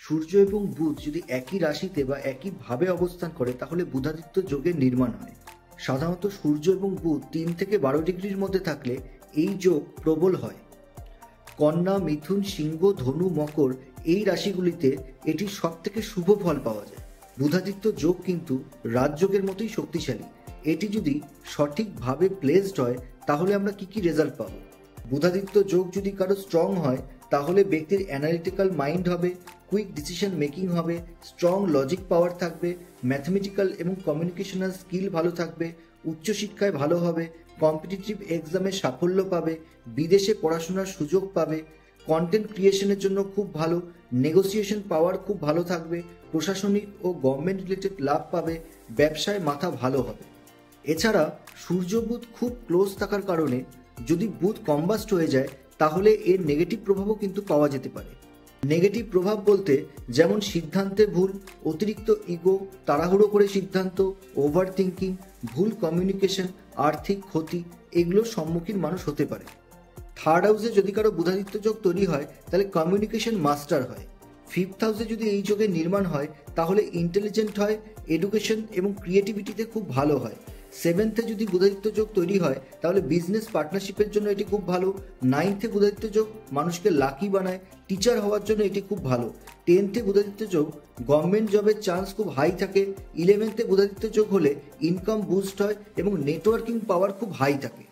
সূর্য এবং বুধ যদি একই রাশিতে বা একইভাবে অবস্থান করে তাহলে বুধাদিত্য যোগের নির্মাণ হয়। সাধারণত সূর্য এবং বুধ 3 থেকে 12 ডিগ্রির মধ্যে থাকলে এই যোগ প্রবল হয়। কন্যা, মিথুন, সিংহ, ধনু, মকর এই রাশিগুলিতে এটির সব থেকে শুভ ফল পাওয়া যায়। বুধাদিত্য যোগ কিন্তু রাজযোগের মতোই শক্তিশালী। এটি যদি সঠিকভাবে প্লেসড হয় তাহলে আমরা কি রেজাল্ট পাবো। বুধাদিত্য যোগ যদি কারো স্ট্রং হয় তাহলে ব্যক্তির অ্যানালিটিক্যাল মাইন্ড হবে, কুইক ডিসিশন মেকিং হবে, স্ট্রং লজিক পাওয়ার থাকবে, ম্যাথমেটিক্যাল এবং কমিউনিকেশনাল স্কিল ভালো থাকবে, উচ্চশিক্ষায় ভালো হবে, কম্পিটিটিভ এক্সামে সাফল্য পাবে, বিদেশে পড়াশোনার সুযোগ পাবে, কন্টেন্ট ক্রিয়েশনের জন্য খুব ভালো, নেগোসিয়েশন পাওয়ার খুব ভালো থাকবে, প্রশাসনিক ও গভর্নমেন্ট রিলেটেড লাভ পাবে, ব্যবসায় মাথা ভালো হবে। এছাড়া সূর্য বুধ খুব ক্লোজ থাকার কারণে যদি বুধ কম্বাস্ট হয়ে যায় তাহলে এর নেগেটিভ প্রভাবও কিন্তু পাওয়া যেতে পারে। নেগেটিভ প্রভাব বলতে যেমন সিদ্ধান্তে ভুল, অতিরিক্ত ইগো, তাড়াহুড়ো করে সিদ্ধান্ত, ওভার থিঙ্কিং, ভুল কমিউনিকেশন, আর্থিক ক্ষতি এগুলোর সম্মুখীন মানুষ হতে পারে। থার্ড হাউসে যদি কারো বুধাদিত্য যোগ তৈরি হয় তাহলে কমিউনিকেশন মাস্টার হয়। ফিফথ হাউসে যদি এই যোগের নির্মাণ হয় তাহলে ইন্টেলিজেন্ট হয়, এডুকেশন এবং ক্রিয়েটিভিটিতে খুব ভালো হয়। সেভেন্থে যদি বুধাদিত্য যোগ তৈরি হয় তাহলে বিজনেস পার্টনারশিপের জন্য এটি খুব ভালো। নাইন্থে বুধাদিত্য যোগ মানুষকে লাকি বানায়, টিচার হওয়ার জন্য এটি খুব ভালো। টেন্থে বুধাদিত্য যোগ গভর্নমেন্ট জবের চান্স খুব হাই থাকে। 11th বুধাদিত্য যোগ হলে ইনকাম বুস্ট হয় এবং নেটওয়ার্কিং পাওয়ার খুব হাই থাকে।